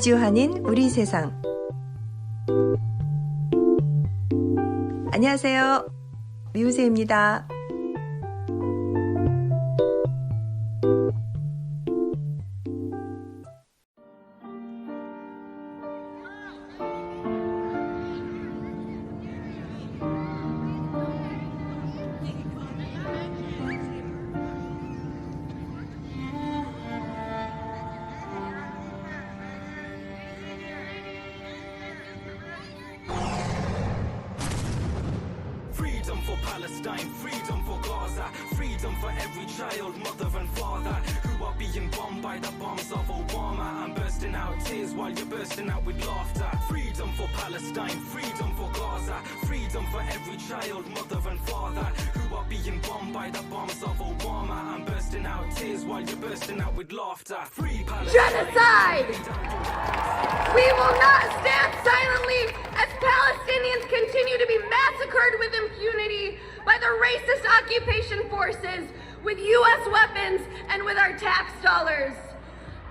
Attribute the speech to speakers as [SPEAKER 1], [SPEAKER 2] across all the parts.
[SPEAKER 1] 이주한인 우리 세상. 안녕하세요. 미우새입니다.
[SPEAKER 2] Freedom for Palestine, freedom for Gaza, freedom for every child, mother and father who are being bombed by the bombs of Obama. I'm bursting out tears while you're bursting out with laughter. Freedom for Palestine, freedom for Gaza, freedom for every child, mother and father who are being bombed by the bombs of Obama. I'm bursting out tears while you're bursting out with laughter. Free Palestine.
[SPEAKER 3] Genocide! We will not stand silently as Palestinians continue to be massacred with impunity by the racist occupation forces with U.S. weapons and with our tax dollars.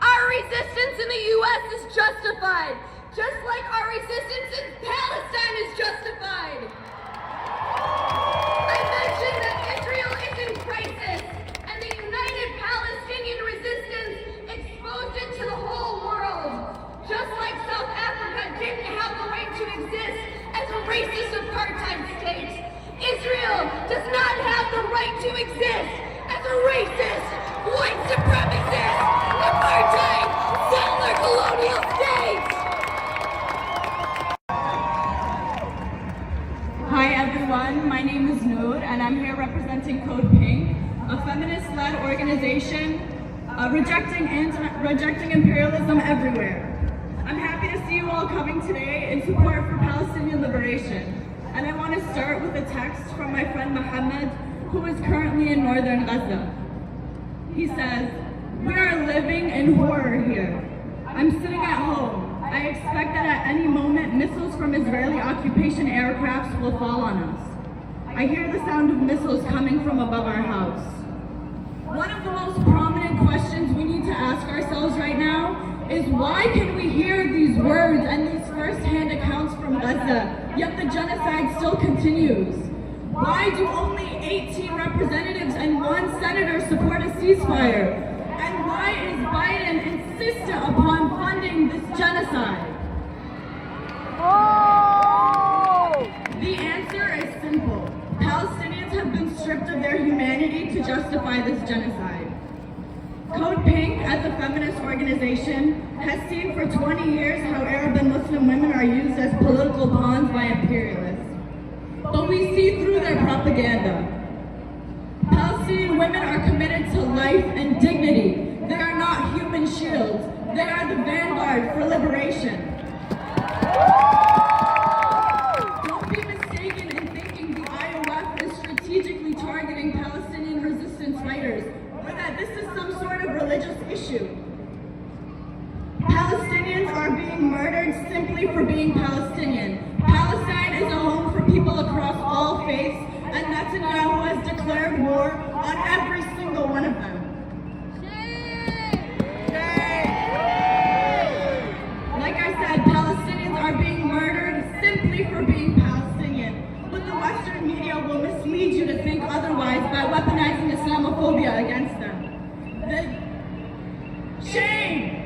[SPEAKER 3] Our resistance in the U.S. is justified, just like our resistance in Palestine is justified. I mentioned that Israel is in crisis, and the United Palestinian Resistance exposed it to the whole world. Just like South Africa didn't have the right to exist as a racist apartheid state, Israel does not have the right to exist as a racist, white supremacist, apartheid, settler colonial state!
[SPEAKER 4] Hi everyone, my name is Noor and I'm here representing Code Pink, a feminist-led organization rejecting imperialism everywhere. I'm happy to see you all coming today in support for Palestinian liberation. And I want to start with a text from my friend Mohammed, who is currently in northern Gaza. He says, "We are living in horror here. I'm sitting at home. I expect that at any moment missiles from Israeli occupation aircrafts will fall on us. I hear the sound of missiles coming from above our house." One of the most prominent questions we need to ask ourselves right now is why can we hear these words and these first-hand accounts from Gaza, yet the genocide still continues? Why do only 18 representatives and 1 senator support a ceasefire? And why is Biden insistent upon funding this genocide? The answer is simple. Palestinians have been stripped of their humanity to justify this genocide. Code Pink, as a feminist organization, has seen for 20 years how Arab and Muslim women are used as political pawns by imperialists. But we see through their propaganda. Palestinian women are committed to life and dignity. They are not human shields. They are the vanguard for liberation. Don't be mistaken in thinking the IOF is strategically targeting Palestinian resistance fighters, or that this is some sort of religious issue. Palestinians are being murdered simply for being Palestinian. Palestine is a home for people across all faiths, and Netanyahu has declared war on every single one of them. Like I said, Palestinians are being murdered simply for being Palestinian, but the Western media will mislead you to think otherwise by weaponizing Islamophobia against them. Shame!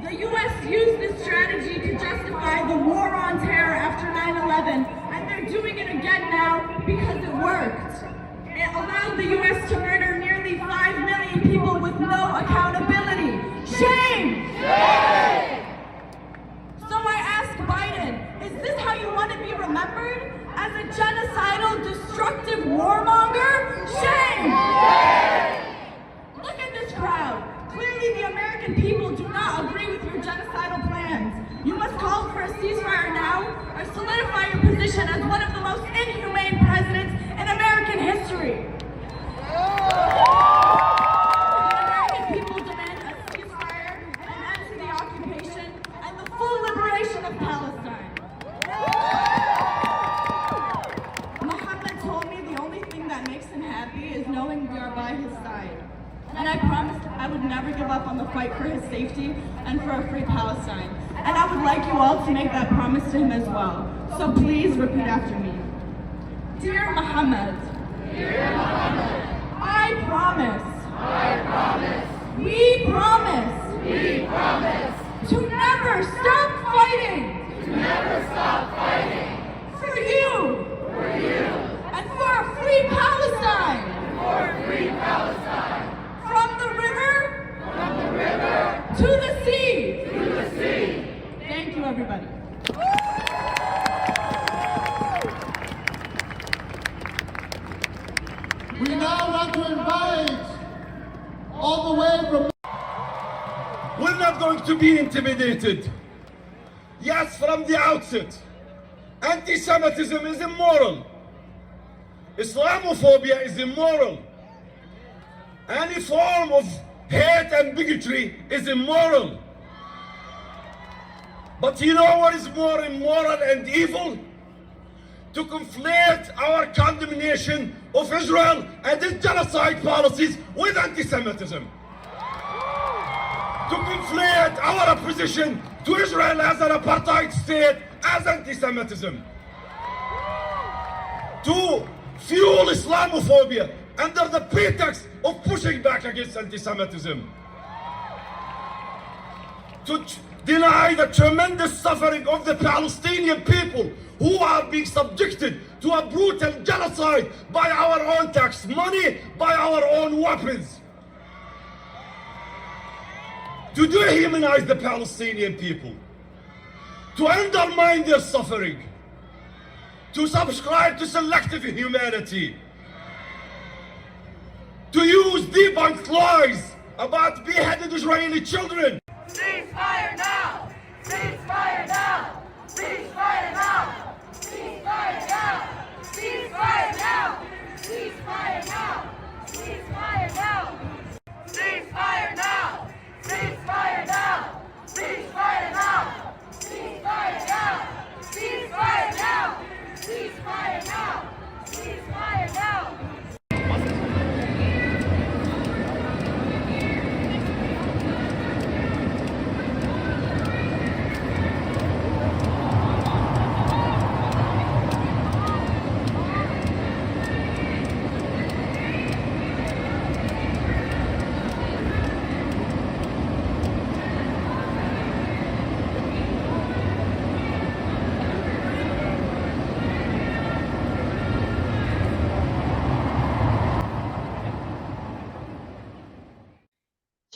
[SPEAKER 4] The U.S. used this strategy to justify the war on terror after 9/11, and they're doing it again now because it worked. It allowed the U.S. to murder nearly 5 million people with no accountability. Shame! So I ask Biden, is this how you want to be remembered? As a genocidal, destructive warmonger? Shame! Look at this crowd. Clearly the American people do not agree with your genocidal plans. You must call for a ceasefire now or solidify your position as one of the most inhumane presidents in American history. The American people demand a ceasefire, an end to the occupation, and the full liberation of Palestine. Mohammed told me the only thing that makes him happy is knowing we are by his side. And I promised I would never give give up on the fight for his safety and for a free Palestine. And I would like you all to make that promise to him as well. So please repeat after me. Dear Muhammad, I promise, we promise, to never stop fighting, for you, and for a free Palestine, from the river, to the sea. Thank you, everybody.
[SPEAKER 5] We now want to invite all the way from...
[SPEAKER 6] We're not going to be intimidated. Yes, from the outset, anti-Semitism is immoral. Islamophobia is immoral. Any form of hate and bigotry is immoral. But you know what is more immoral and evil? To conflate our condemnation of Israel and its genocide policies with anti-Semitism. To conflate our opposition to Israel as an apartheid state as anti-Semitism. To fuel Islamophobia under the pretext of pushing back against anti-Semitism. To deny the tremendous suffering of the Palestinian people who are being subjected to a brutal genocide by our own tax money, by our own weapons. To dehumanize the Palestinian people, to undermine their suffering, to subscribe to selective humanity, to use debunked lies about beheaded Israeli children.
[SPEAKER 7] Ceasefire now! Ceasefire now! Ceasefire now! Ceasefire now! Ceasefire now! Ceasefire now! Ceasefire now! Ceasefire now! Ceasefire now! Ceasefire now! Ceasefire now! Ceasefire now! Ceasefire now! Ceasefire now!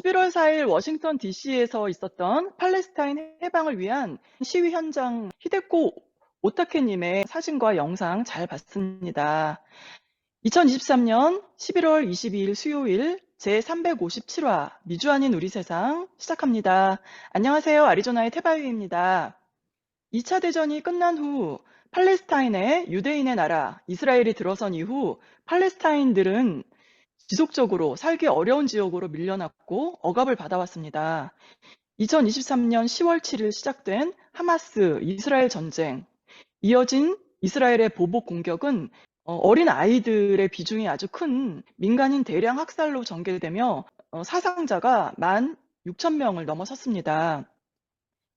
[SPEAKER 8] 11월 4일 워싱턴 DC에서 있었던 팔레스타인 해방을 위한 시위 현장 히데코 오타케님의 사진과 영상 잘 봤습니다. 2023년 11월 22일 수요일 제357화 미주 아닌 우리 세상 시작합니다. 안녕하세요. 아리조나의 태바유입니다. 2차 대전이 끝난 후 팔레스타인의 유대인의 나라 이스라엘이 들어선 이후 팔레스타인들은 지속적으로 살기 어려운 지역으로 밀려났고 억압을 받아왔습니다. 2023년 10월 7일 시작된 하마스 이스라엘 전쟁, 이어진 이스라엘의 보복 공격은 어린 아이들의 비중이 아주 큰 민간인 대량 학살로 전개되며 사상자가 16,000명을 넘어섰습니다.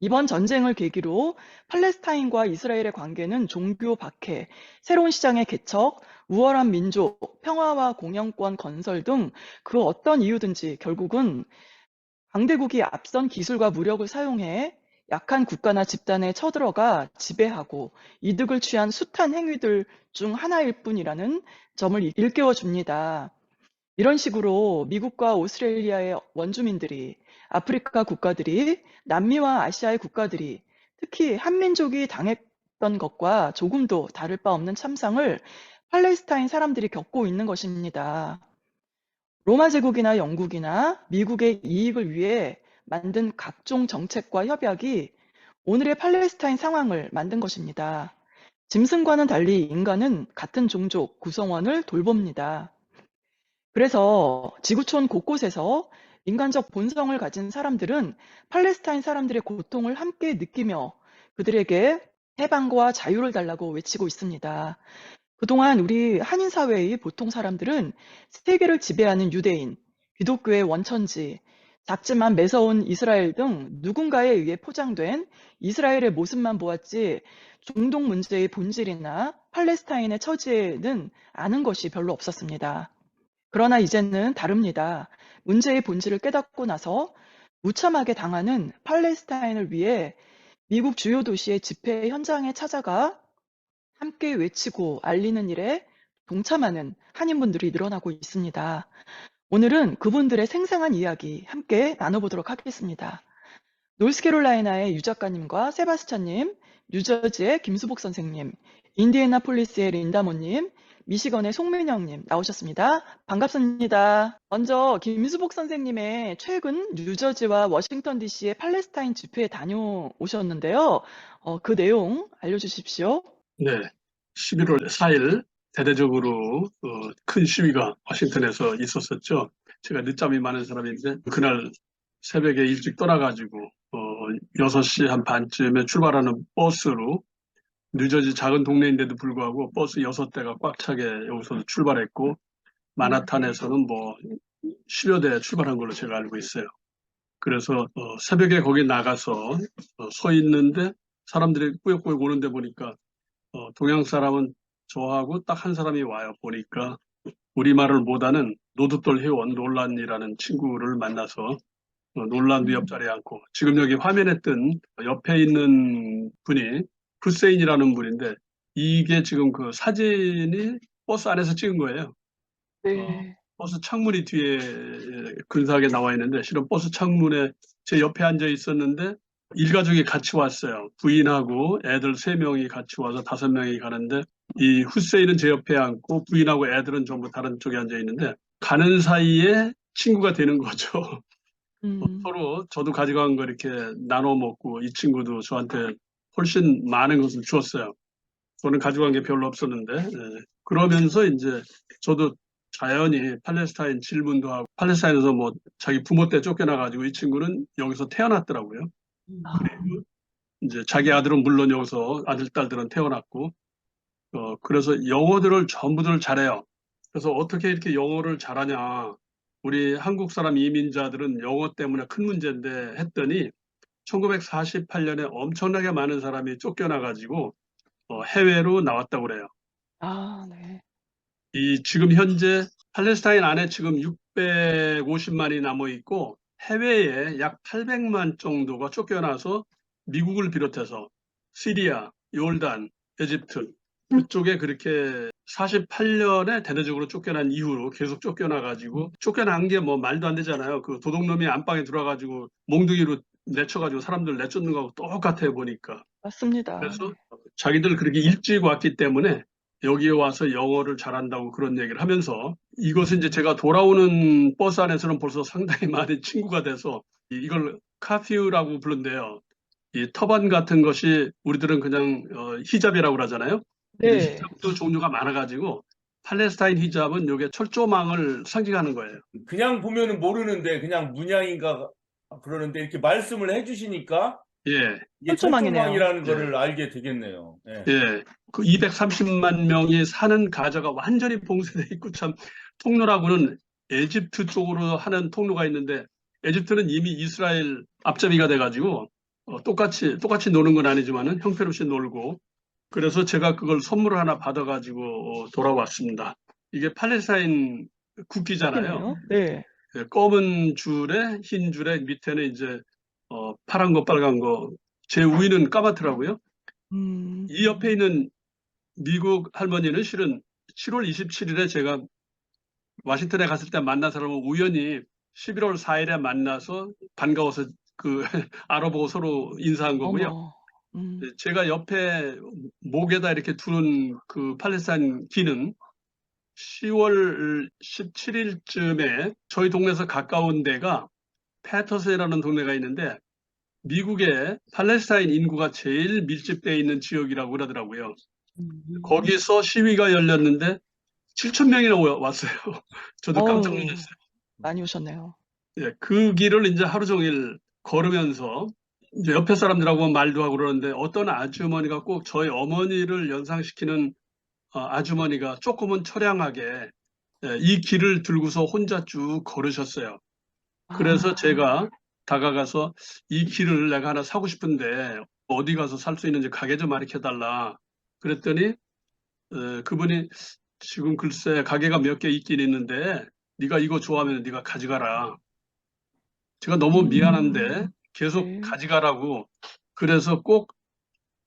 [SPEAKER 8] 이번 전쟁을 계기로 팔레스타인과 이스라엘의 관계는 종교 박해, 새로운 시장의 개척, 우월한 민족, 평화와 공영권 건설 등 그 어떤 이유든지 결국은 강대국이 앞선 기술과 무력을 사용해 약한 국가나 집단에 쳐들어가 지배하고 이득을 취한 숱한 행위들 중 하나일 뿐이라는 점을 일깨워 줍니다. 이런 식으로 미국과 오스트레일리아의 원주민들이, 아프리카 국가들이, 남미와 아시아의 국가들이, 특히 한민족이 당했던 것과 조금도 다를 바 없는 참상을 팔레스타인 사람들이 겪고 있는 것입니다. 로마 제국이나 영국이나 미국의 이익을 위해 만든 각종 정책과 협약이 오늘의 팔레스타인 상황을 만든 것입니다. 짐승과는 달리 인간은 같은 종족 구성원을 돌봅니다. 그래서 지구촌 곳곳에서 인간적 본성을 가진 사람들은 팔레스타인 사람들의 고통을 함께 느끼며 그들에게 해방과 자유를 달라고 외치고 있습니다. 그동안 우리 한인사회의 보통 사람들은 세계를 지배하는 유대인, 기독교의 원천지, 작지만 매서운 이스라엘 등 누군가에 의해 포장된 이스라엘의 모습만 보았지 중동 문제의 본질이나 팔레스타인의 처지에는 아는 것이 별로 없었습니다. 그러나 이제는 다릅니다. 문제의 본질을 깨닫고 나서 무참하게 당하는 팔레스타인을 위해 미국 주요 도시의 집회 현장에 찾아가 함께 외치고 알리는 일에 동참하는 한인분들이 늘어나고 있습니다. 오늘은 그분들의 생생한 이야기 함께 나눠보도록 하겠습니다. 노스캐롤라이나의 유 작가님과 세바스찬님, 뉴저지의 김수복 선생님, 인디애나폴리스의 린다모님, 미시건의 송민영님 나오셨습니다. 반갑습니다. 먼저 김수복 선생님의 최근 뉴저지와 워싱턴 DC의 팔레스타인 집회에 다녀오셨는데요. 그 내용 알려주십시오.
[SPEAKER 9] 네, 11월 4일 대대적으로 큰 시위가 워싱턴에서 있었었죠. 제가 늦잠이 많은 사람인데 그날 새벽에 일찍 떠나가지고 6시 한 반쯤에 출발하는 버스로 뉴저지 작은 동네인데도 불구하고 버스 6대가 꽉 차게 여기서 출발했고 마나탄에서는 뭐 10여 대 출발한 걸로 제가 알고 있어요. 그래서 새벽에 거기 나가서 서 있는데 사람들이 꾸역꾸역 오는데 보니까 동양 사람은 저하고 딱 한 사람이 와요. 보니까 우리말을 못하는 노드돌 회원 놀란이라는 친구를 만나서 놀란도 옆자리에 앉고 지금 여기 화면에 뜬 옆에 있는 분이 후세인이라는 분인데 이게 지금 그 사진이 버스 안에서 찍은 거예요.
[SPEAKER 8] 네.
[SPEAKER 9] 버스 창문이 뒤에 근사하게 나와 있는데 실은 버스 창문에 제 옆에 앉아 있었는데 일가족이 같이 왔어요. 부인하고 애들 3명이 같이 와서 5명이 가는데 이 후세인은 제 옆에 앉고 부인하고 애들은 전부 다른 쪽에 앉아 있는데 가는 사이에 친구가 되는 거죠. 서로 저도 가져간 거 이렇게 나눠 먹고 이 친구도 저한테 훨씬 많은 것을 주었어요. 저는 가져간 게 별로 없었는데 그러면서 이제 저도 자연히 팔레스타인 질문도 하고 팔레스타인에서 뭐 자기 부모 때 쫓겨나가지고 이 친구는 여기서 태어났더라고요. 그리고 이제 자기 아들은 물론 여기서 아들, 딸들은 태어났고 그래서 영어들을 전부들 잘해요. 그래서 어떻게 이렇게 영어를 잘하냐. 우리 한국 사람 이민자들은 영어 때문에 큰 문제인데 했더니 1948년에 엄청나게 많은 사람이 쫓겨나가지고 해외로 나왔다고 그래요.
[SPEAKER 8] 아, 네.
[SPEAKER 9] 이 지금 현재 팔레스타인 안에 지금 650만이 남아 있고 해외에 약 800만 정도가 쫓겨나서 미국을 비롯해서 시리아, 요르단, 에집트 그쪽에 그렇게 48년에 대대적으로 쫓겨난 이후로 계속 쫓겨나가지고 쫓겨난 게 뭐 말도 안 되잖아요. 그 도둑놈이 안방에 들어와가지고 몽둥이로 내쳐가지고 사람들 내쫓는 거하고 똑같아요 보니까.
[SPEAKER 8] 맞습니다.
[SPEAKER 9] 그래서 자기들 그렇게 일찍 왔기 때문에 여기에 와서 영어를 잘한다고 그런 얘기를 하면서 이것은 이제 제가 돌아오는 버스 안에서는 벌써 상당히 많은 친구가 돼서 이걸 카퓨라고 부른대요. 이 터반 같은 것이 우리들은 그냥 히잡이라고 그러잖아요. 근데
[SPEAKER 8] 네.
[SPEAKER 9] 히잡도 종류가 많아가지고 팔레스타인 히잡은 이게 철조망을 상징하는 거예요.
[SPEAKER 10] 그냥 보면은 모르는데 그냥 문양인가 그러는데 이렇게 말씀을 해주시니까
[SPEAKER 9] 예.
[SPEAKER 10] 이게
[SPEAKER 8] 철조망이네요.
[SPEAKER 10] 철조망이라는 거를 알게 되겠네요. 예.
[SPEAKER 9] 예. 그 230만 명이 사는 가자가 완전히 봉쇄돼 있고 참 통로라고는 에집트 쪽으로 하는 통로가 있는데 에집트는 이미 이스라엘 앞잡이가 돼가지고 똑같이 노는 건 아니지만은 형편없이 놀고 그래서 제가 그걸 선물을 하나 받아가지고 돌아왔습니다. 이게 팔레스타인 국기잖아요.
[SPEAKER 8] 네.
[SPEAKER 9] 예, 검은 줄에 흰 줄에 밑에는 이제 파란 거 빨간 거 제 우위는 까맣더라고요. 이 옆에 있는 미국 할머니는 실은 7월 27일에 제가 워싱턴에 갔을 때 만난 사람을 우연히 11월 4일에 만나서 반가워서 그 알아보고 서로 인사한 거고요. 제가 옆에 목에다 이렇게 두는 그 팔레스타인 기는 10월 17일쯤에 저희 동네에서 가까운 데가 패터슨이라는 동네가 있는데 미국의 팔레스타인 인구가 제일 밀집되어 있는 지역이라고 그러더라고요. 거기서 시위가 열렸는데 7,000명이나 왔어요. 저도 깜짝 놀랐어요.
[SPEAKER 8] 많이 오셨네요.
[SPEAKER 9] 예, 그 길을 이제 하루 종일 걸으면서 이제 옆에 사람들하고 말도 하고 그러는데 어떤 아주머니가 꼭 저희 어머니를 연상시키는 아주머니가 조금은 처량하게 이 길을 들고서 혼자 쭉 걸으셨어요. 그래서
[SPEAKER 8] 아,
[SPEAKER 9] 제가 다가가서 이 길을 내가 하나 사고 싶은데 어디 가서 살 수 있는지 가게 좀 가르쳐 달라. 그랬더니 그분이 지금 글쎄 가게가 몇 개 있긴 있는데 네가 이거 좋아하면 네가 가져가라. 제가 너무 미안한데 계속
[SPEAKER 8] 네.
[SPEAKER 9] 가져가라고. 그래서 꼭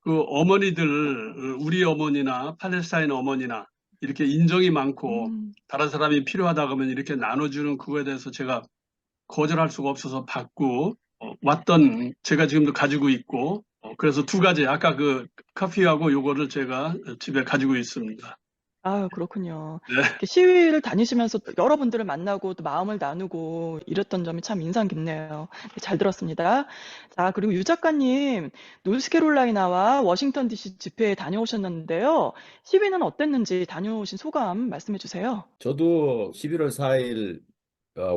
[SPEAKER 9] 그 어머니들, 우리 어머니나 팔레스타인 어머니나 이렇게 인정이 많고 다른 사람이 필요하다 그러면 이렇게 나눠주는 그거에 대해서 제가 거절할 수가 없어서 받고 왔던 제가 지금도 가지고 있고 그래서 두 가지 아까 그 커피하고 요거를 제가 집에 가지고 있습니다.
[SPEAKER 8] 아, 그렇군요.
[SPEAKER 9] 네.
[SPEAKER 8] 이렇게 시위를 다니시면서 또 여러분들을 만나고 또 마음을 나누고 이랬던 점이 참 인상 깊네요. 네, 잘 들었습니다. 자, 그리고 유 작가님, 노스캐롤라이나와 워싱턴 DC 집회에 다녀오셨는데요. 시위는 어땠는지 다녀오신 소감 말씀해 주세요.
[SPEAKER 11] 저도 11월 4일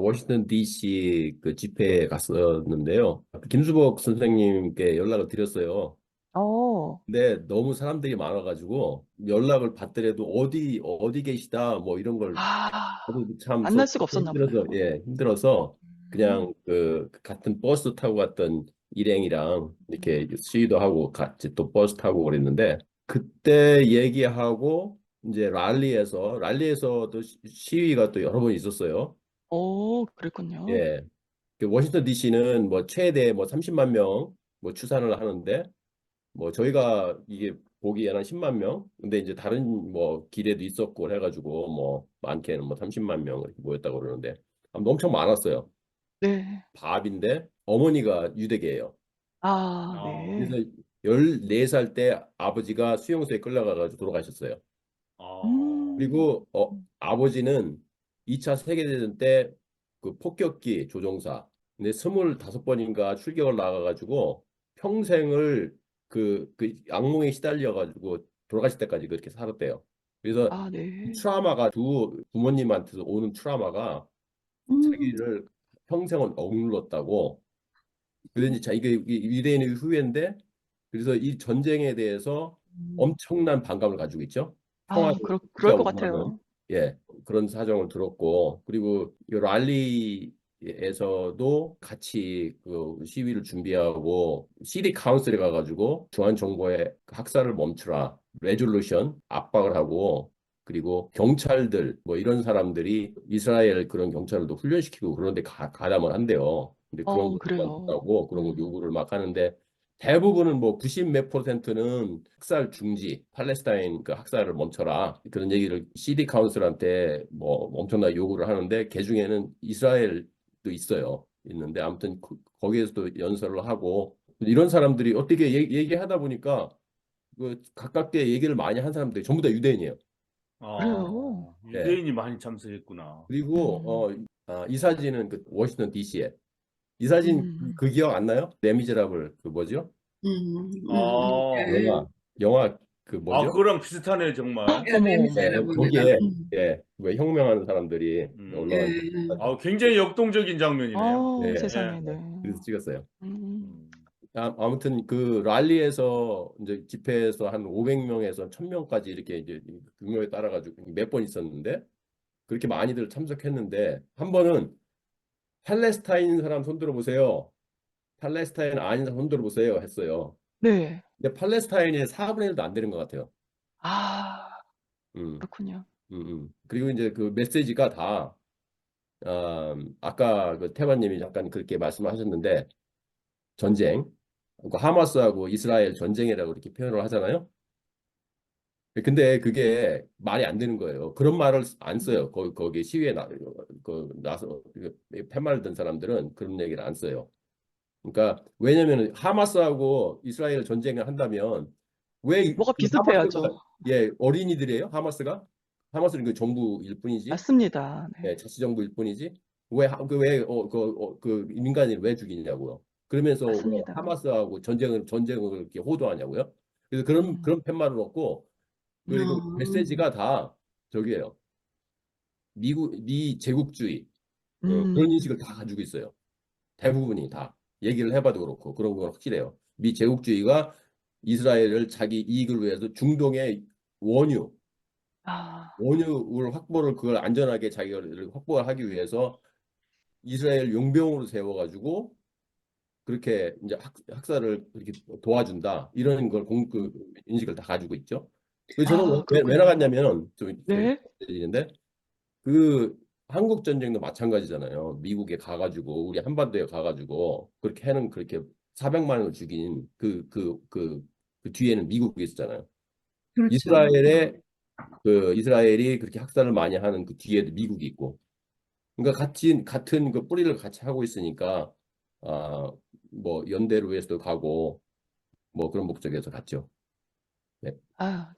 [SPEAKER 11] 워싱턴 DC 그 집회에 갔었는데요. 김수복 선생님께 연락을 드렸어요.
[SPEAKER 8] 어,
[SPEAKER 11] 근데 너무 사람들이 많아가지고 연락을 받더라도 어디 계시다 뭐 이런 걸
[SPEAKER 8] 아,
[SPEAKER 11] 저도 참
[SPEAKER 8] 만날 수가 없었나
[SPEAKER 11] 힘들어서
[SPEAKER 8] 보네요.
[SPEAKER 11] 힘들어서 그냥 그 같은 버스 타고 갔던 일행이랑 이렇게 시위도 하고 같이 또 버스 타고 그랬는데 그때 얘기하고 이제 랄리에서도 시위가 또 여러 번 있었어요.
[SPEAKER 8] 그랬군요.
[SPEAKER 11] 예. 그 워싱턴 DC는 뭐 최대 뭐 30만 명 뭐 추산을 하는데 뭐 저희가 이게 보기에는 10만 명. 근데 이제 다른 뭐 길에도 있었고 해가지고 뭐 많게는 뭐 30만 명 이렇게 모였다고 그러는데 아무튼 엄청 많았어요.
[SPEAKER 8] 네.
[SPEAKER 11] 밥인데 어머니가 유대계예요.
[SPEAKER 8] 아,
[SPEAKER 10] 아,
[SPEAKER 8] 네.
[SPEAKER 11] 그래서 14살 때 아버지가 수용소에 끌려가가지고 돌아가셨어요.
[SPEAKER 10] 아,
[SPEAKER 8] 음,
[SPEAKER 11] 그리고 아버지는 2차 세계대전 때 그 폭격기 조종사. 근데 25번인가 출격을 나가가지고 평생을 그 악몽에 시달려가지고 돌아가실 때까지 그렇게 살았대요. 그래서
[SPEAKER 8] 아,
[SPEAKER 11] 이
[SPEAKER 8] 네.
[SPEAKER 11] 트라우마가 두 부모님한테서 오는 트라우마가
[SPEAKER 8] 음,
[SPEAKER 11] 자기를 평생을 억눌렀다고. 그래서 이제 이게 유대인의 후예인데 그래서 이 전쟁에 대해서 엄청난 반감을 가지고 있죠. 평화를
[SPEAKER 8] 아,
[SPEAKER 11] 진짜
[SPEAKER 8] 그럴 것
[SPEAKER 11] 원하는
[SPEAKER 8] 같아요.
[SPEAKER 11] 그런 사정을 들었고 그리고 이 랄리에서도 같이 그 시위를 준비하고 시리 카운슬에 가가지고 중앙 정부의 학살을 멈추라 레졸루션 압박을 하고 그리고 경찰들 뭐 이런 사람들이 이스라엘 그런 경찰들도 훈련시키고 그런데 가담을 한대요. 근데 그런 거
[SPEAKER 8] 그래요.
[SPEAKER 11] 한다고 그런 거 요구를 막 하는데 대부분은 뭐 90 몇 퍼센트는 학살 중지, 팔레스타인 그 학살을 멈춰라 그런 얘기를 CD 카운슬한테 뭐 엄청나게 요구를 하는데 그 중에는 이스라엘도 있는데 아무튼 거기에서도 연설을 하고 이런 사람들이 어떻게 얘기하다 보니까 그 가깝게 얘기를 많이 한 사람들이 전부 다 유대인이에요.
[SPEAKER 8] 그래요.
[SPEAKER 11] 네.
[SPEAKER 10] 유대인이 많이 참석했구나.
[SPEAKER 11] 그리고
[SPEAKER 8] 음,
[SPEAKER 11] 이 사진은 그 워싱턴 DC에 이 사진
[SPEAKER 8] 음.
[SPEAKER 11] 그 기억 안 나요? 레미제라블 그 뭐죠?
[SPEAKER 10] 아,
[SPEAKER 11] 영화 그 뭐죠?
[SPEAKER 10] 그거랑 비슷하네, 정말.
[SPEAKER 8] 어머, 어머.
[SPEAKER 11] 네, 거기에 왜 혁명하는 사람들이 올라간
[SPEAKER 10] 굉장히 역동적인 장면이네요.
[SPEAKER 11] 네,
[SPEAKER 8] 세상에,
[SPEAKER 10] 예.
[SPEAKER 8] 네.
[SPEAKER 11] 그래서 찍었어요.
[SPEAKER 8] 음,
[SPEAKER 11] 아무튼 그 랄리에서 이제 집회에서 한 500명에서 1000명까지 이렇게 이제 규모에 따라가지고 몇 번 있었는데 그렇게 많이들 참석했는데 한 번은 팔레스타인 사람 손 들어보세요. 팔레스타인 아닌 사람 손 들어보세요 했어요.
[SPEAKER 8] 네.
[SPEAKER 11] 근데 팔레스타인의 4분의 1도 안 되는 것 같아요.
[SPEAKER 8] 아,
[SPEAKER 11] 음,
[SPEAKER 8] 그렇군요.
[SPEAKER 11] 그리고 이제 그 메시지가 다 아까 그 태관님이 잠깐 그렇게 말씀하셨는데 전쟁, 그 하마스하고 이스라엘 전쟁이라고 이렇게 표현을 하잖아요. 근데 그게 말이 안 되는 거예요. 그런 말을 안 써요. 거기 시위에 나서 팻말 든 사람들은 그런 얘기를 안 써요. 그러니까 왜냐면 하마스하고 이스라엘 전쟁을 한다면 왜
[SPEAKER 8] 뭐가
[SPEAKER 11] 하마스가
[SPEAKER 8] 비슷해야죠.
[SPEAKER 11] 어린이들이에요? 하마스는 그 정부일 뿐이지.
[SPEAKER 8] 맞습니다. 네.
[SPEAKER 11] 네, 자치정부일 뿐이지. 그 민간인을 왜 죽이냐고요. 그러면서 왜
[SPEAKER 8] 맞습니다.
[SPEAKER 11] 하마스하고 전쟁을 이렇게 호도하냐고요. 그래서 그런 팻말을 얻고 그리고 메시지가 다 저기예요. 미 제국주의 그런
[SPEAKER 8] 음,
[SPEAKER 11] 인식을 다 가지고 있어요. 대부분이 다 얘기를 해봐도 그렇고 그런 건 확실해요. 미 제국주의가 이스라엘을 자기 이익을 위해서 중동의 원유
[SPEAKER 8] 아,
[SPEAKER 11] 원유를 확보를 그걸 안전하게 자기가 확보하기 위해서 이스라엘 용병으로 세워가지고 그렇게 이제 학살을 이렇게 도와준다 이런 걸 그 인식을 다 가지고 있죠. 그래서 저는 왜
[SPEAKER 8] 그렇군요.
[SPEAKER 11] 나갔냐면 좀
[SPEAKER 8] 네.
[SPEAKER 11] 있는데 그 한국 전쟁도 마찬가지잖아요. 미국에 가가지고 우리 한반도에 가가지고 그렇게 하는 그렇게 400만을 죽인 그 뒤에는 미국이 있었잖아요.
[SPEAKER 12] 그렇죠.
[SPEAKER 11] 이스라엘이 그렇게 학살을 많이 하는 그 뒤에도 미국이 있고. 그러니까 같은 그 뿌리를 같이 하고 있으니까 뭐 연대로 해서도 가고 뭐 그런 목적에서 갔죠. 네.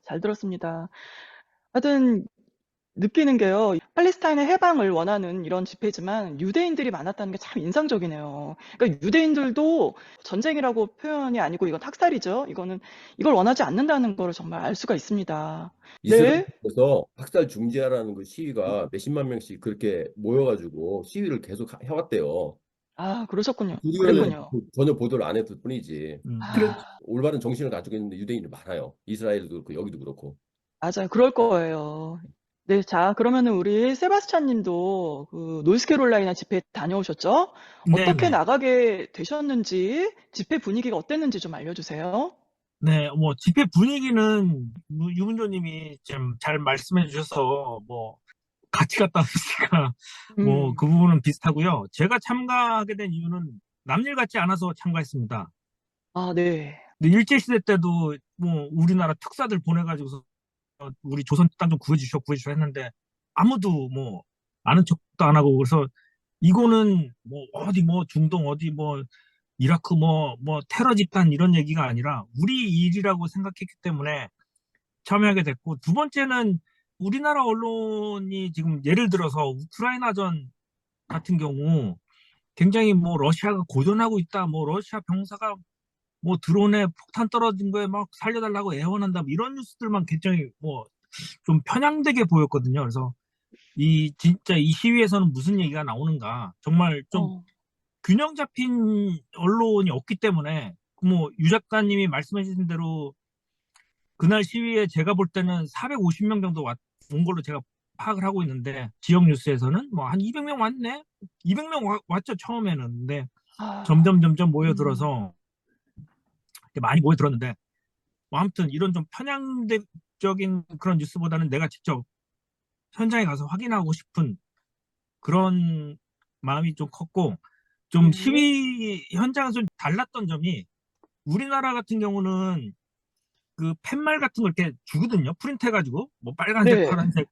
[SPEAKER 8] 잘 들었습니다. 하여튼 느끼는 게요. 팔레스타인의 해방을 원하는 이런 집회지만 유대인들이 많았다는 게 참 인상적이네요. 그러니까 유대인들도 전쟁이라고 표현이 아니고 이건 학살이죠. 이걸 원하지 않는다는 걸 정말 알 수가 있습니다. 네.
[SPEAKER 11] 이스라엘에서 학살 중지하라는 그 시위가 몇십만 명씩 그렇게 모여가지고 시위를 계속 해왔대요.
[SPEAKER 8] 그러셨군요.
[SPEAKER 11] 우리는
[SPEAKER 8] 그랬군요.
[SPEAKER 11] 전혀 보도를 안 했을 뿐이지.
[SPEAKER 12] 그렇죠.
[SPEAKER 11] 올바른 정신을 가지고 있는데 유대인이 많아요. 이스라엘도 그렇고 여기도 그렇고.
[SPEAKER 8] 맞아요. 그럴 거예요. 네, 자, 그러면은 우리 세바스찬 님도 그 노스캐롤라이나 집회 다녀오셨죠? 어떻게
[SPEAKER 13] 네네.
[SPEAKER 8] 나가게 되셨는지, 집회 분위기가 어땠는지 좀 알려주세요.
[SPEAKER 13] 네, 뭐 집회 분위기는 유문조님이 좀 잘 말씀해 주셔서 뭐 같이 갔다 왔으니까 뭐 그 부분은 비슷하고요. 제가 참가하게 된 이유는 남일 같지 않아서 참가했습니다.
[SPEAKER 8] 네.
[SPEAKER 13] 근데 일제시대 때도 뭐 우리나라 특사들 보내가지고서 우리 조선 땅 좀 구해주시오 했는데 아무도 뭐 아는 척도 안 하고 그래서 이거는 뭐 어디 뭐 중동 어디 뭐 이라크 뭐 테러 집단 이런 얘기가 아니라 우리 일이라고 생각했기 때문에 참여하게 됐고, 두 번째는 우리나라 언론이 지금 예를 들어서 우크라이나전 같은 경우 굉장히 뭐 러시아가 고전하고 있다, 뭐 러시아 병사가 뭐 드론에 폭탄 떨어진 거에 막 살려달라고 애원한다, 뭐 이런 뉴스들만 굉장히 뭐 좀 편향되게 보였거든요. 그래서 진짜 이 시위에서는 무슨 얘기가 나오는가, 정말 좀 균형 잡힌 언론이 없기 때문에 뭐 유 작가님이 말씀해 주신 대로 그날 시위에 제가 볼 때는 450명 정도 온 걸로 제가 파악을 하고 있는데, 지역 뉴스에서는 뭐 한 200명 왔네? 200명 왔죠, 처음에는. 근데 점점 모여들어서 많이 모여들었는데, 뭐 아무튼 이런 좀 편향적인 그런 뉴스보다는 내가 직접 현장에 가서 확인하고 싶은 그런 마음이 좀 컸고, 좀 시위 현장에서 좀 달랐던 점이, 우리나라 같은 경우는 그 팻말 같은 걸 이렇게 주거든요. 프린트해가지고 뭐 빨간색,
[SPEAKER 8] 네.
[SPEAKER 13] 파란색,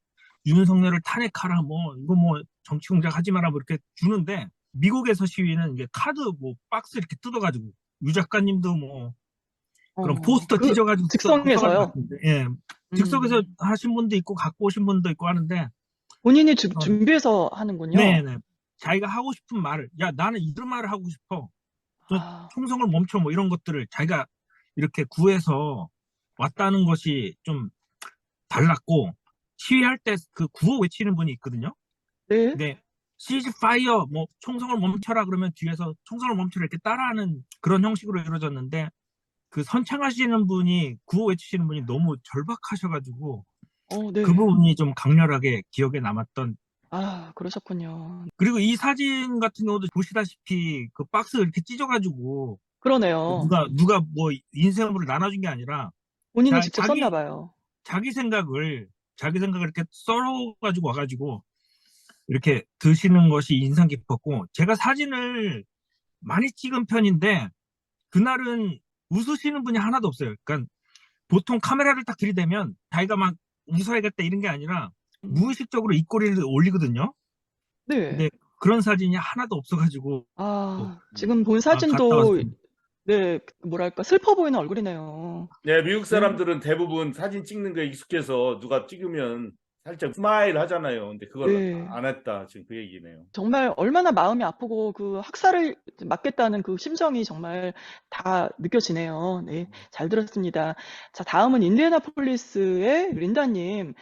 [SPEAKER 13] 윤석열을 탄핵하라, 뭐 이거 뭐 정치 공작 하지 마라, 뭐 이렇게 주는데, 미국에서 시위는 이게 카드 뭐 박스 이렇게 뜯어가지고, 유 작가님도 뭐 그런 포스터 찢어가지고
[SPEAKER 8] 즉석에서요?
[SPEAKER 13] 예, 즉석에서 하신 분도 있고 갖고 오신 분도 있고 하는데,
[SPEAKER 8] 본인이 준비해서 하는군요.
[SPEAKER 13] 네네. 자기가 하고 싶은 말을, 야 나는 이런 말을 하고 싶어, 총성을 멈춰, 뭐 이런 것들을 자기가 이렇게 구해서 왔다는 것이 좀 달랐고, 시위할 때 그 구호 외치는 분이 있거든요.
[SPEAKER 8] 네.
[SPEAKER 13] 네. 시즈 파이어, 뭐 총성을 멈춰라 그러면 뒤에서 총성을 멈춰라 이렇게 따라하는 그런 형식으로 이루어졌는데, 그 선창하시는 분이, 구호 외치시는 분이 너무 절박하셔가지고
[SPEAKER 8] 네.
[SPEAKER 13] 그 부분이 좀 강렬하게 기억에 남았던.
[SPEAKER 8] 그러셨군요.
[SPEAKER 13] 그리고 이 사진 같은 경우도 보시다시피 그 박스 이렇게 찢어가지고,
[SPEAKER 8] 그러네요.
[SPEAKER 13] 누가 뭐 인쇄물을 나눠준 게 아니라
[SPEAKER 8] 본인이 직접 썼나 봐요.
[SPEAKER 13] 자기 생각을 이렇게 썰어가지고 와가지고 이렇게 드시는 것이 인상 깊었고, 제가 사진을 많이 찍은 편인데 그날은 웃으시는 분이 하나도 없어요. 그러니까 보통 카메라를 딱 들이대면 자기가 막 웃어야겠다 이런 게 아니라 무의식적으로 입꼬리를 올리거든요.
[SPEAKER 8] 네.
[SPEAKER 13] 근데 그런 사진이 하나도 없어가지고
[SPEAKER 8] 지금 본
[SPEAKER 13] 갔다
[SPEAKER 8] 사진도
[SPEAKER 13] 왔습니다.
[SPEAKER 8] 네, 뭐랄까 슬퍼 보이는 얼굴이네요.
[SPEAKER 10] 네, 미국 사람들은 대부분 사진 찍는 거에 익숙해서 누가 찍으면 살짝 스마일 하잖아요. 근데 그걸
[SPEAKER 8] 네.
[SPEAKER 10] 안 했다. 지금 그 얘기네요.
[SPEAKER 8] 정말 얼마나 마음이 아프고 그 학살을 막겠다는 그 심정이 정말 다 느껴지네요. 네, 잘 들었습니다. 자, 다음은 인디애나폴리스의 린다님.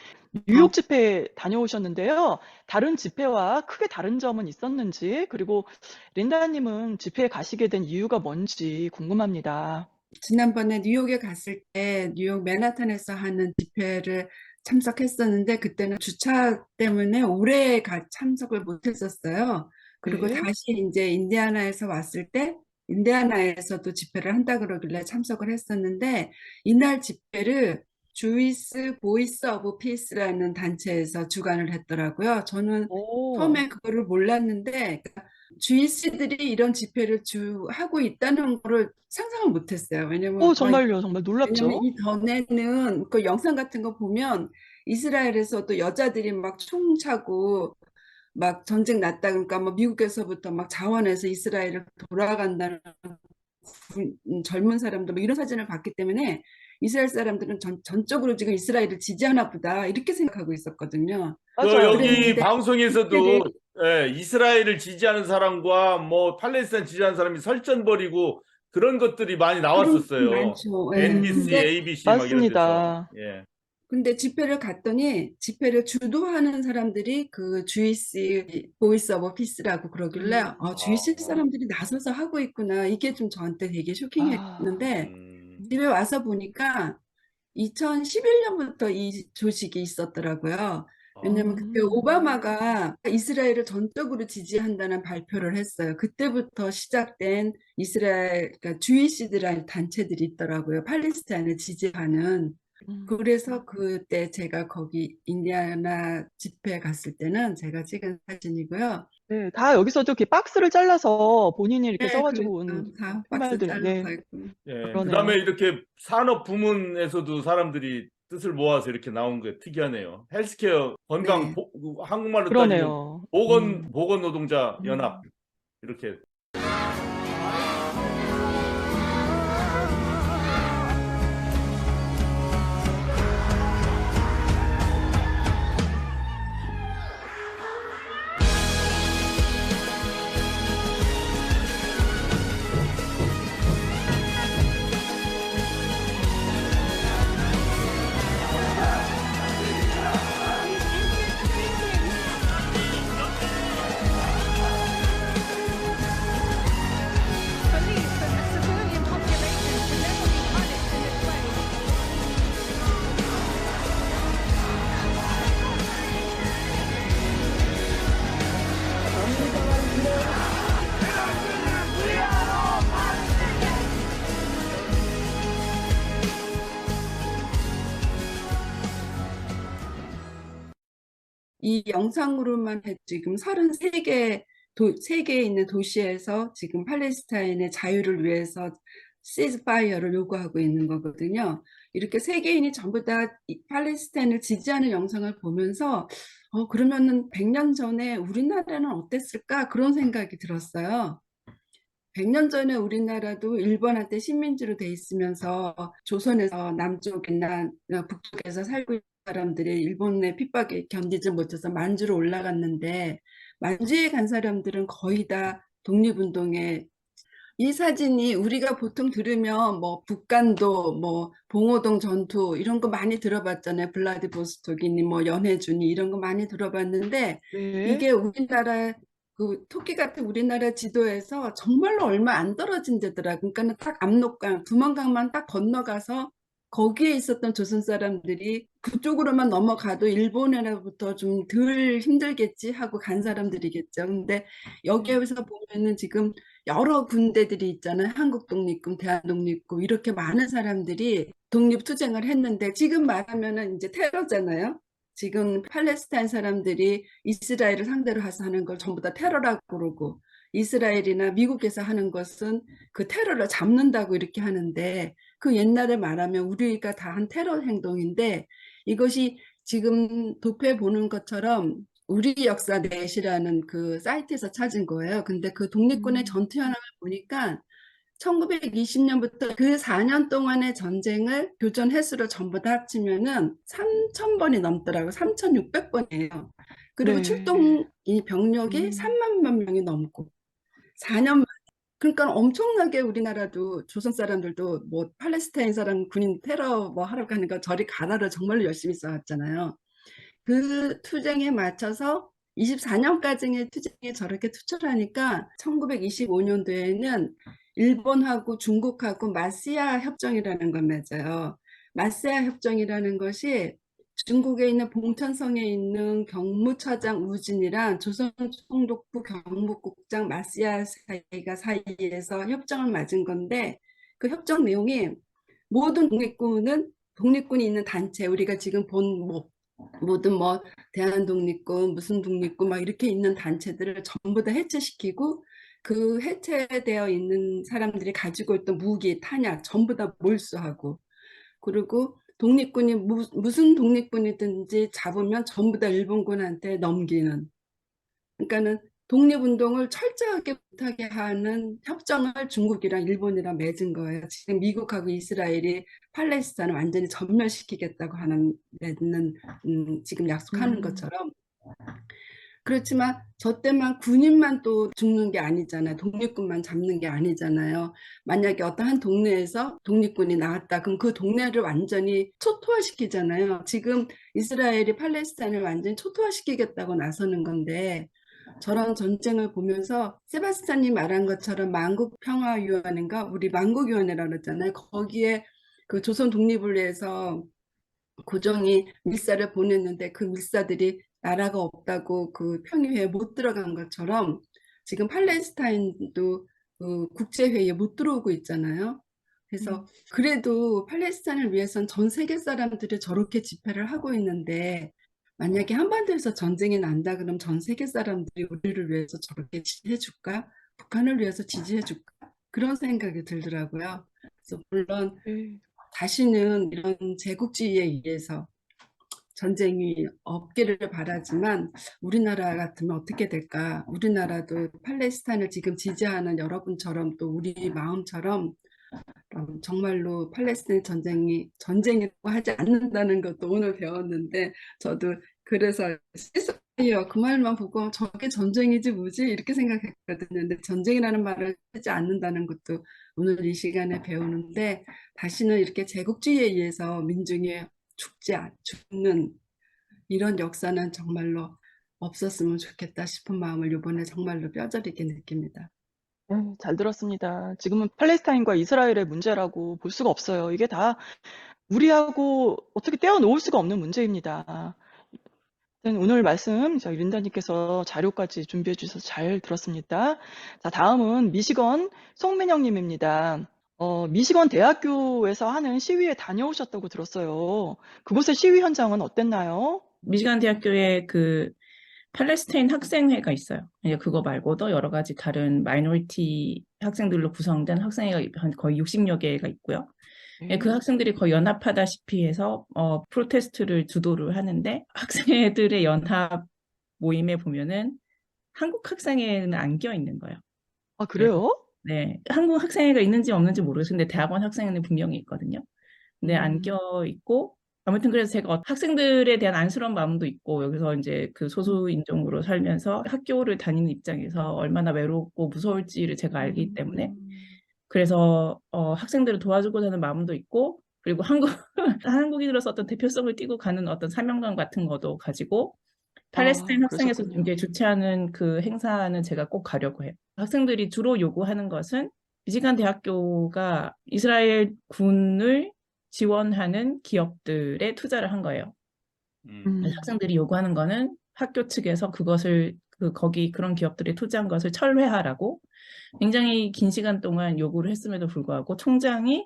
[SPEAKER 8] 뉴욕 집회 다녀오셨는데요. 다른 집회와 크게 다른 점은 있었는지, 그리고 린다님은 집회에 가시게 된 이유가 뭔지 궁금합니다.
[SPEAKER 12] 지난번에 뉴욕에 갔을 때 뉴욕 맨하탄에서 하는 집회를 참석했었는데, 그때는 주차 때문에 오래 참석을 못했었어요. 그리고
[SPEAKER 8] 네.
[SPEAKER 12] 다시 이제 인디아나에서 왔을 때 인디아나에서도 집회를 한다 그러길래 참석을 했었는데 이날 집회를 주이스 보이스 오브 피스라는 단체에서 주관을 했더라고요. 저는
[SPEAKER 8] 오,
[SPEAKER 12] 처음에 그거를 몰랐는데 주이스들이 이런 집회를 하고 있다는 거를 상상을 못했어요. 왜냐면
[SPEAKER 8] 정말요. 정말 놀랍죠?
[SPEAKER 12] 이 전에는 그 영상 같은 거 보면 이스라엘에서도 여자들이 막 총 차고 막 전쟁 났다 그러니까 뭐 미국에서부터 막 자원해서 이스라엘을 돌아간다는 젊은 사람들 뭐 이런 사진을 봤기 때문에 이스라엘 사람들은 전적으로 지금 이스라엘을 지지하나 보다 이렇게 생각하고 있었거든요.
[SPEAKER 8] 맞아요.
[SPEAKER 10] 여기
[SPEAKER 12] 그랬는데
[SPEAKER 10] 방송에서도 이스라엘을 지지하는 사람과 뭐 팔레스타인 지지하는 사람이 설전 벌이고 그런 것들이 많이 나왔었어요.
[SPEAKER 12] 많죠. 예.
[SPEAKER 10] NBC,
[SPEAKER 12] 근데
[SPEAKER 10] ABC 막 이런 데서.
[SPEAKER 8] 맞습니다.
[SPEAKER 10] 예.
[SPEAKER 12] 근데 집회를 갔더니 집회를 주도하는 사람들이 그 주이스 보이스 오브 피스라고 그러길래 주이스 사람들이 나서서 하고 있구나. 이게 좀 저한테 되게 쇼킹했는데 집에 와서 보니까 2011년부터 이 조직이 있었더라고요. 왜냐면 그때 오바마가 이스라엘을 전적으로 지지한다는 발표를 했어요. 그때부터 시작된 이스라엘, 그러니까 주이시들의 단체들이 있더라고요. 팔레스타인을 지지하는. 그래서 그때 제가 거기 인디아나 집회 갔을 때는 제가 찍은 사진이고요.
[SPEAKER 8] 네, 다 여기서도 이렇게 박스를 잘라서 본인이 이렇게
[SPEAKER 12] 네,
[SPEAKER 8] 써가지고 온
[SPEAKER 12] 그러니까 다 박스
[SPEAKER 8] 팻말들.
[SPEAKER 12] 잘라서
[SPEAKER 8] 네,
[SPEAKER 12] 있고.
[SPEAKER 10] 예.
[SPEAKER 8] 그러네요.
[SPEAKER 10] 그다음에 이렇게 산업 부문에서도 사람들이 뜻을 모아서 이렇게 나온 게 특이하네요. 헬스케어 건강
[SPEAKER 12] 네.
[SPEAKER 10] 한국말로 따지면
[SPEAKER 8] 그러네요.
[SPEAKER 10] 보건 노동자 연합 이렇게.
[SPEAKER 3] Believe that the civilian population can never be punished in this way.
[SPEAKER 12] 이 영상으로만 해도 지금 33개 세계에 있는 도시에서 지금 팔레스타인의 자유를 위해서 시즈파이어를 요구하고 있는 거거든요. 이렇게 세계인이 전부 다 팔레스타인을 지지하는 영상을 보면서 그러면은 100년 전에 우리나라는 어땠을까? 그런 생각이 들었어요. 100년 전에 우리나라도 일본한테 식민지로 돼 있으면서 조선에서 남쪽이나 북쪽에서 살고 있는 사람들이 일본의 핍박에 견디지 못해서 만주로 올라갔는데 만주에 간 사람들은 거의 다 독립운동에 이 사진이 우리가 보통 들으면 뭐 북간도 뭐 봉오동 전투 이런 거 많이 들어봤잖아요. 블라디보스토크니 뭐 연해주니 이런 거 많이 들어봤는데
[SPEAKER 8] 네.
[SPEAKER 12] 이게 우리나라 그 토끼 같은 우리나라 지도에서 정말로 얼마 안 떨어진 데더라고요. 그러니까 딱 압록강, 두만강만 딱 건너가서 거기에 있었던 조선 사람들이 그쪽으로만 넘어가도 일본으로부터 좀 덜 힘들겠지 하고 간 사람들이겠죠. 근데 여기에서 보면은 지금 여러 군대들이 있잖아요. 한국 독립군, 대한 독립군 이렇게 많은 사람들이 독립투쟁을 했는데 지금 말하면은 이제 테러잖아요. 지금 팔레스타인 사람들이 이스라엘을 상대로 해서 하는 걸 전부 다 테러라고 그러고 이스라엘이나 미국에서 하는 것은 그 테러를 잡는다고 이렇게 하는데 그 옛날에 말하면 우리가 다 한 테러 행동인데 이것이 지금 도표에 보는 것처럼 우리 역사 넷이라는 그 사이트에서 찾은 거예요. 근데 그 독립군의 전투 현황을 보니까 1920년부터 그 4년 동안의 전쟁을 교전 횟수를 전부 다 합치면은 3,000번이 넘더라고요. 3,600번이에요. 그리고
[SPEAKER 8] 네.
[SPEAKER 12] 출동 이 병력이 3만 명이 넘고 4년 만에. 그러니까 엄청나게 우리나라도 조선 사람들도 뭐 팔레스타인 사람 군인 테러 뭐 하러 가는 거 저리 가라를 정말로 열심히 싸웠잖아요. 그 투쟁에 맞춰서 24년까지의 투쟁에 저렇게 투철하니까 1925년도에는 일본하고 중국하고 마시아 협정이라는 걸 맺어요. 마시아 협정이라는 것이 중국에 있는 봉천성에 있는 경무처장 우진이랑 조선총독부 경무국장 마시아 사이에서 협정을 맺은 건데 그 협정 내용이 모든 독립군이 있는 단체, 우리가 지금 본 모든 대한독립군, 무슨 독립군 막 이렇게 있는 단체들을 전부 다 해체시키고 그 해체되어 있는 사람들이 가지고 있던 무기, 탄약 전부 다 몰수하고, 그리고 독립군이 무슨 독립군이든지 잡으면 전부 다 일본군한테 넘기는, 그러니까는 독립운동을 철저하게 못하게 하는 협정을 중국이랑 일본이랑 맺은 거예요. 지금 미국하고 이스라엘이 팔레스타인을 완전히 전멸시키겠다고 맺는 지금 약속하는 것처럼. 그렇지만 저 때만 군인만 또 죽는 게 아니잖아요. 독립군만 잡는 게 아니잖아요. 만약에 어떤 한 동네에서 독립군이 나왔다, 그럼 그 동네를 완전히 초토화시키잖아요. 지금 이스라엘이 팔레스타인을 완전히 초토화시키겠다고 나서는 건데, 저런 전쟁을 보면서 세바스찬이 말한 것처럼 만국평화위원회인가, 우리 만국위원회라고 그랬잖아요. 거기에 그 조선 독립을 위해서 고종이 밀사를 보냈는데 그 밀사들이 나라가 없다고 그 평의회에 못 들어간 것처럼 지금 팔레스타인도 그 국제회의에 못 들어오고 있잖아요. 그래서 그래도 팔레스타인을 위해선 전 세계 사람들이 저렇게 집회를 하고 있는데, 만약에 한반도에서 전쟁이 난다 그러면 전 세계 사람들이 우리를 위해서 저렇게 지지해줄까? 북한을 위해서 지지해줄까? 그런 생각이 들더라고요. 그래서 물론 다시는 이런 제국주의에 의해서 전쟁이 없기를 바라지만 우리나라 같으면 어떻게 될까? 우리나라도 팔레스타인을 지금 지지하는 여러분처럼 또 우리 마음처럼 정말로 팔레스타인 전쟁이라고 하지 않는다는 것도 오늘 배웠는데, 저도 그래서 그 말만 보고 저게 전쟁이지 뭐지 이렇게 생각했거든요. 근데 전쟁이라는 말을 하지 않는다는 것도 오늘 이 시간에 배우는데, 다시는 이렇게 제국주의에 의해서 민중이 죽는 이런 역사는 정말로 없었으면 좋겠다 싶은 마음을 이번에 정말로 뼈저리게 느낍니다.
[SPEAKER 8] 잘 들었습니다. 지금은 팔레스타인과 이스라엘의 문제라고 볼 수가 없어요. 이게 다 우리하고 어떻게 떼어놓을 수가 없는 문제입니다. 오늘 말씀 저희 린다님께서 자료까지 준비해 주셔서 잘 들었습니다. 자, 다음은 미시건 송민영님입니다. 미시건 대학교에서 하는 시위에 다녀오셨다고 들었어요. 그곳의 시위 현장은 어땠나요?
[SPEAKER 14] 미시간 대학교에 그 팔레스타인 학생회가 있어요. 그거 말고도 여러 가지 다른 마이너리티 학생들로 구성된 학생회가 거의 60여 개가 있고요. 그 학생들이 거의 연합하다시피 해서 프로테스트를 주도를 하는데, 학생회들의 연합 모임에 보면은 한국 학생회는 안 껴 있는 거예요.
[SPEAKER 8] 아, 그래요?
[SPEAKER 14] 네, 한국 학생회가 있는지 없는지 모르겠는데 대학원 학생회는 분명히 있거든요. 근데 안 껴 있고, 아무튼 그래서 제가 학생들에 대한 안쓰러운 마음도 있고, 여기서 이제 그 소수 인종으로 살면서 학교를 다니는 입장에서 얼마나 외롭고 무서울지를 제가 알기 때문에, 그래서 학생들을 도와주고자 하는 마음도 있고, 그리고 한국인으로서 어떤 대표성을 띠고 가는 어떤 사명감 같은 것도 가지고, 팔레스타인 학생에서 이제 주최하는 그 행사는 제가 꼭 가려고 해요. 학생들이 주로 요구하는 것은 미시간 대학교가 이스라엘 군을 지원하는 기업들에 투자를 한 거예요. 학생들이 요구하는 거는 학교 측에서 그것을 그런 기업들이 투자한 것을 철회하라고 굉장히 긴 시간 동안 요구를 했음에도 불구하고 총장이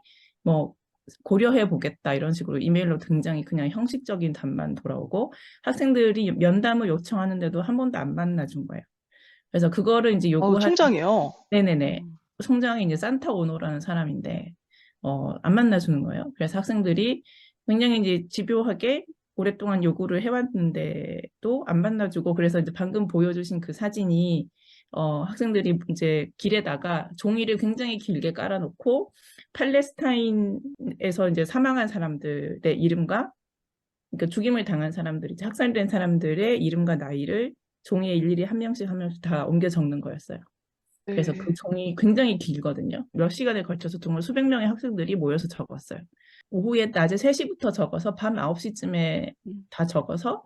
[SPEAKER 14] 고려해 보겠다 이런 식으로 이메일로 굉장히 그냥 형식적인 답만 돌아오고, 학생들이 면담을 요청하는데도 한 번도 안 만나준 거예요. 그래서 그거를 이제 요구하는
[SPEAKER 8] 총장이요?
[SPEAKER 14] 네네네. 총장이 이제 산타 오노라는 사람인데 안 만나주는 거예요. 그래서 학생들이 굉장히 이제 집요하게 오랫동안 요구를 해왔는데도 안 만나주고, 그래서 이제 방금 보여주신 그 사진이 학생들이 이제 길에다가 종이를 굉장히 길게 깔아놓고 팔레스타인에서 이제 사망한 사람들의 이름과, 그러니까 죽임을 당한 사람들이 학살된 사람들의 이름과 나이를 종이에 일일이 한 명씩 다 옮겨 적는 거였어요. 그래서 그 종이 굉장히 길거든요. 몇 시간에 걸쳐서 정말 수백 명의 학생들이 모여서 적었어요. 오후에 낮에 3시부터 적어서 밤 9시쯤에 다 적어서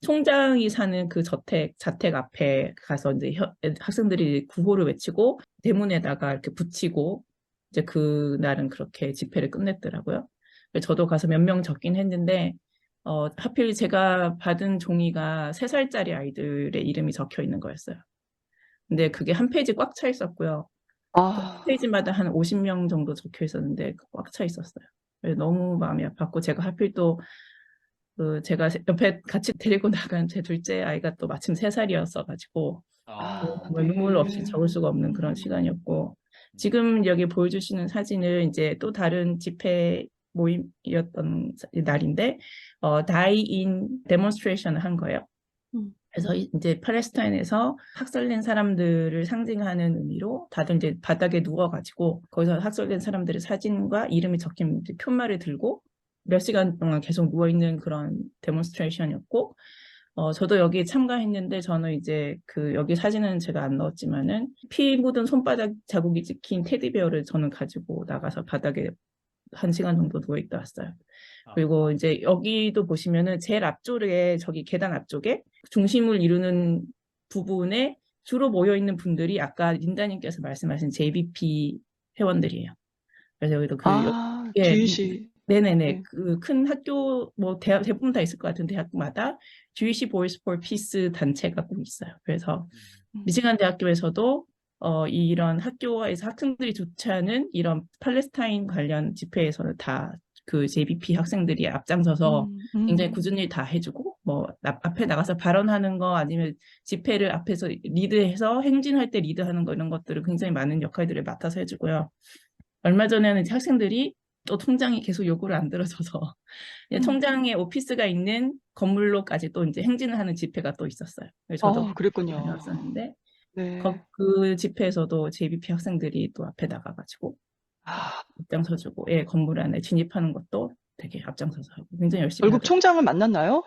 [SPEAKER 14] 총장이 사는 그 자택 앞에 가서 이제 학생들이 구호를 외치고 대문에다가 이렇게 붙이고 이제 그날은 그렇게 집회를 끝냈더라고요. 저도 가서 몇 명 적긴 했는데 하필 제가 받은 종이가 3살짜리 아이들의 이름이 적혀 있는 거였어요. 근데 그게 한 페이지 꽉 차 있었고요. 한 페이지마다 한 50명 정도 적혀 있었는데 꽉 차 있었어요. 그래서 너무 마음이 아팠고 제가 하필 또 제가 옆에 같이 데리고 나간 제 둘째 아이가 또 마침 3살이었어가지고 정말 눈물 없이 적을 수가 없는 그런 시간이었고 지금 여기 보여주시는 사진은 이제 또 다른 집회 모임이었던 날인데 Die in Demonstration을 한 거예요. 그래서 이제 팔레스타인에서 학살된 사람들을 상징하는 의미로 다들 이제 바닥에 누워가지고 거기서 학살된 사람들의 사진과 이름이 적힌 이제 표말을 들고 몇 시간 동안 계속 누워있는 그런 데몬스트레이션이었고 저도 여기 참가했는데 저는 이제 여기 사진은 제가 안 넣었지만은 피 묻은 손바닥 자국이 찍힌 테디베어를 저는 가지고 나가서 바닥에 1시간 정도 누워있다 왔어요. 그리고 이제 여기도 보시면은 제일 앞쪽에 저기 계단 앞쪽에 중심을 이루는 부분에 주로 모여있는 분들이 아까 린다님께서 말씀하신 JBP 회원들이에요. 그래서 여기도
[SPEAKER 8] 주이시.
[SPEAKER 14] 네네네. 그 큰 학교 뭐 대부분 다 있을 것 같은 대학마다 Jewish Voice for Peace 단체가 꼭 있어요. 그래서 미시간 대학교에서도 이런 학교에서 학생들이 주최하는 이런 팔레스타인 관련 집회에서는 다 그 JBP 학생들이 앞장서서 굉장히 굳은 일 다 해주고 뭐 앞에 나가서 발언하는 거 아니면 집회를 앞에서 리드해서 행진할 때 리드하는 거 이런 것들을 굉장히 많은 역할들을 맡아서 해주고요. 얼마 전에는 이제 학생들이 또 통장이 계속 요구를 안 들어줘서 통장에 오피스가 있는 건물로까지 또 이제 행진을 하는 집회가 또 있었어요. 저도
[SPEAKER 8] 그랬군요.
[SPEAKER 14] 다녀왔었는데
[SPEAKER 8] 네.
[SPEAKER 14] 그 집회에서도 JBP 학생들이 또 앞에 나가가지고 앞장서주고 건물 안에 진입하는 것도 되게 앞장서서 하고 굉장히 열심히
[SPEAKER 8] 결국
[SPEAKER 14] 하더라고요.
[SPEAKER 8] 총장을 만났나요?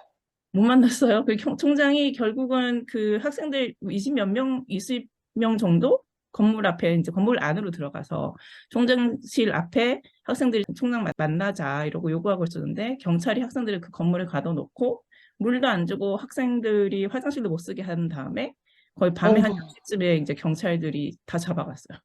[SPEAKER 14] 못 만났어요. 그 총장이 결국은 그 학생들 20명 정도 건물 앞에 이제 건물 안으로 들어가서 총장실 앞에 학생들이 총장 만나자 이러고 요구하고 있었는데 경찰이 학생들을 그 건물에 가둬놓고 물도 안 주고 학생들이 화장실도 못 쓰게 한 다음에 거의 밤에 한 10시쯤에 이제 경찰들이 다 잡아갔어요.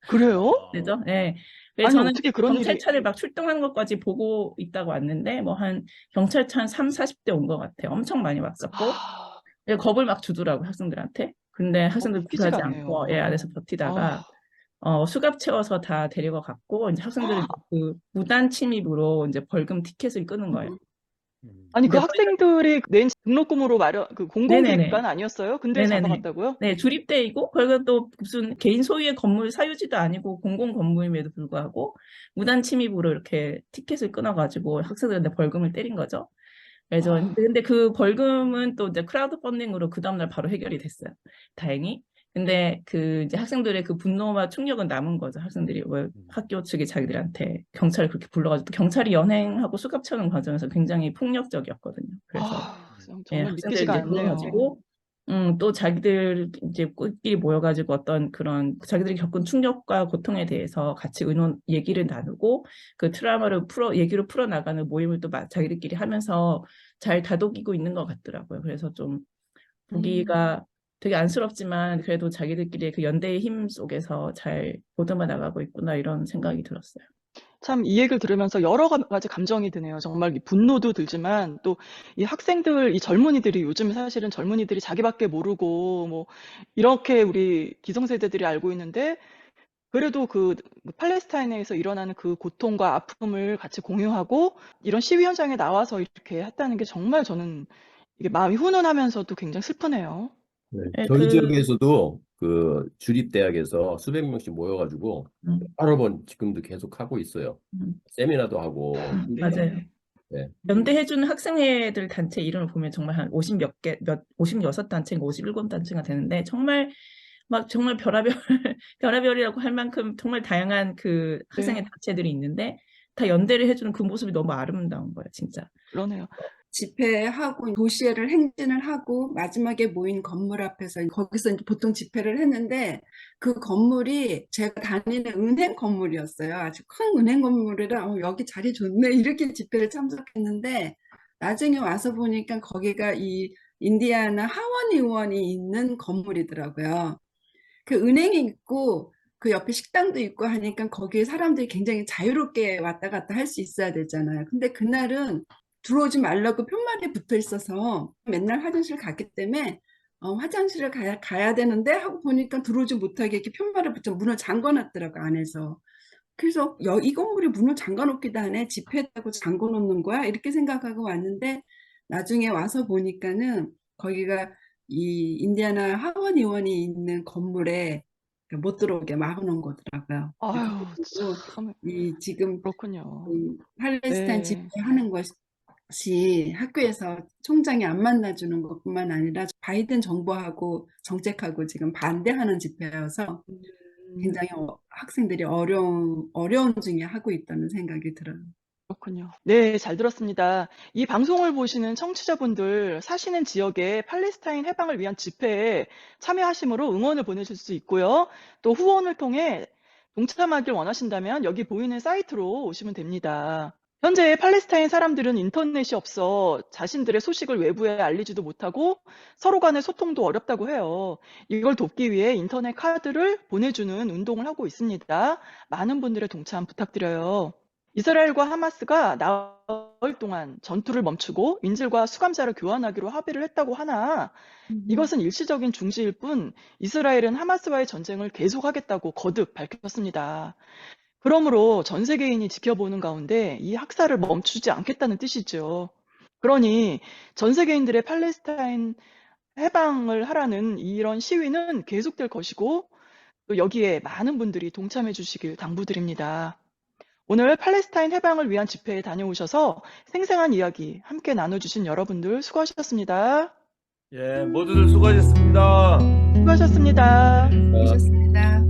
[SPEAKER 8] 그래요?
[SPEAKER 14] 그죠? 네. 그래서
[SPEAKER 8] 아니
[SPEAKER 14] 저는
[SPEAKER 8] 어떻게 그런 일이
[SPEAKER 14] 경찰차를 막 출동한 것까지 보고 있다고 왔는데 뭐 한 경찰차 한 30, 40대 온 것 같아요. 엄청 많이 왔었고 겁을 막 주더라고 학생들한테. 근데 학생들
[SPEAKER 8] 믿기지가
[SPEAKER 14] 굴하지
[SPEAKER 8] 않네요.
[SPEAKER 14] 않고 안에서 버티다가 수갑 채워서 다 데리고 갔고 이제 학생들은 그 무단 침입으로 이제 벌금 티켓을 끄는 거예요.
[SPEAKER 8] 아니 그
[SPEAKER 14] 근데
[SPEAKER 8] 학생들이 낸 등록금으로 마련 그
[SPEAKER 14] 네네네.
[SPEAKER 8] 공공기관 아니었어요? 근데
[SPEAKER 14] 네네네.
[SPEAKER 8] 잡아갔다고요?
[SPEAKER 14] 네, 주립대이고 거기가 또 무슨 개인 소유의 건물 사유지도 아니고 공공 건물임에도 불구하고 무단 침입으로 이렇게 티켓을 끊어가지고 학생들한테 벌금을 때린 거죠. 그래서 근데 그 벌금은 또 이제 크라우드 펀딩으로 그 다음날 바로 해결이 됐어요. 다행히. 근데 그 이제 학생들의 그 분노와 충격은 남은 거죠. 학생들이 왜 학교 측이 자기들한테 경찰을 그렇게 불러가지고 또 경찰이 연행하고 수갑 채우는 과정에서 굉장히 폭력적이었거든요. 그래서
[SPEAKER 8] 정말
[SPEAKER 14] 학생들이
[SPEAKER 8] 믿기지가
[SPEAKER 14] 이제
[SPEAKER 8] 않네요.
[SPEAKER 14] 불러가지고 또 자기들 이제 끼리 모여가지고 어떤 그런 자기들이 겪은 충격과 고통에 대해서 같이 얘기를 나누고 그 트라우마를 얘기로 풀어나가는 모임을 또 자기들끼리 하면서 잘 다독이고 있는 것 같더라고요. 그래서 좀 보기가 되게 안쓰럽지만 그래도 자기들끼리의 그 연대의 힘 속에서 잘 보듬어 나가고 있구나 이런 생각이 들었어요.
[SPEAKER 8] 참 이 얘기를 들으면서 여러 가지 감정이 드네요. 정말 이 분노도 들지만 또 이 학생들, 이 젊은이들이 요즘 사실은 젊은이들이 자기밖에 모르고 뭐 이렇게 우리 기성세대들이 알고 있는데 그래도 그 팔레스타인에서 일어나는 그 고통과 아픔을 같이 공유하고 이런 시위 현장에 나와서 이렇게 했다는 게 정말 저는 이게 마음이 훈훈하면서도 굉장히 슬프네요.
[SPEAKER 11] 네, 저희 지역에서도 그 주립대학에서 수백 명씩 모여가지고 여러 번 지금도 계속 하고 있어요. 세미나도 하고.
[SPEAKER 14] 맞아요.
[SPEAKER 11] 네.
[SPEAKER 14] 연대해주는 학생회들 단체 이름을 보면 정말 한 56단체인가 57단체가 되는데 정말 막 정말 별의별이라고 할 만큼 정말 다양한 그 학생회 단체들이 있는데 다 연대를 해주는 그 모습이 너무 아름다운 거예요, 진짜.
[SPEAKER 8] 그러네요.
[SPEAKER 12] 집회하고 도시를 행진을 하고 마지막에 모인 건물 앞에서 거기서 이제 보통 집회를 했는데 그 건물이 제가 다니는 은행 건물이었어요. 아주 큰 은행 건물이라 여기 자리 좋네 이렇게 집회를 참석했는데 나중에 와서 보니까 거기가 이 인디아나 하원 의원이 있는 건물이더라고요. 그 은행이 있고 그 옆에 식당도 있고 하니까 거기에 사람들이 굉장히 자유롭게 왔다 갔다 할 수 있어야 되잖아요. 근데 그날은 들어오지 말라고 편말이 붙어 있어서 맨날 화장실 갔기 때문에 화장실을 가야 되는데 하고 보니까 들어오지 못하게 이렇게 편말을 붙여 문을 잠궈놨더라고 안에서. 그래서 이 건물이 문을 잠궈놓기도 하네, 집회했다고 잠궈놓는 거야 이렇게 생각하고 왔는데 나중에 와서 보니까는 거기가 이 인디애나 하원 의원이 있는 건물에 못 들어오게 막아놓은 거더라고요.
[SPEAKER 8] 아유,
[SPEAKER 12] 그리고
[SPEAKER 8] 참
[SPEAKER 12] 이 지금
[SPEAKER 8] 그렇군요.
[SPEAKER 12] 팔레스타인
[SPEAKER 8] 네.
[SPEAKER 12] 집회하는 것이 학교에서 총장이 안 만나주는 것뿐만 아니라 바이든 정부하고 정책하고 지금 반대하는 집회여서 굉장히 학생들이 어려운 중에 하고 있다는 생각이 들어요.
[SPEAKER 8] 그렇군요. 네, 잘 들었습니다. 이 방송을 보시는 청취자분들 사시는 지역에 팔레스타인 해방을 위한 집회에 참여하심으로 응원을 보내실 수 있고요. 또 후원을 통해 동참하길 원하신다면 여기 보이는 사이트로 오시면 됩니다. 현재 팔레스타인 사람들은 인터넷이 없어 자신들의 소식을 외부에 알리지도 못하고 서로 간의 소통도 어렵다고 해요. 이걸 돕기 위해 인터넷 카드를 보내주는 운동을 하고 있습니다. 많은 분들의 동참 부탁드려요. 이스라엘과 하마스가 나흘 동안 전투를 멈추고 인질과 수감자를 교환하기로 합의를 했다고 하나 이것은 일시적인 중지일 뿐 이스라엘은 하마스와의 전쟁을 계속하겠다고 거듭 밝혔습니다. 그러므로 전 세계인이 지켜보는 가운데 이 학살을 멈추지 않겠다는 뜻이죠. 그러니 전 세계인들의 팔레스타인 해방을 하라는 이런 시위는 계속될 것이고 또 여기에 많은 분들이 동참해 주시길 당부드립니다. 오늘 팔레스타인 해방을 위한 집회에 다녀오셔서 생생한 이야기 함께 나눠주신 여러분들 수고하셨습니다.
[SPEAKER 10] 예, 모두들 수고하셨습니다.
[SPEAKER 8] 수고하셨습니다.
[SPEAKER 12] 수고하셨습니다.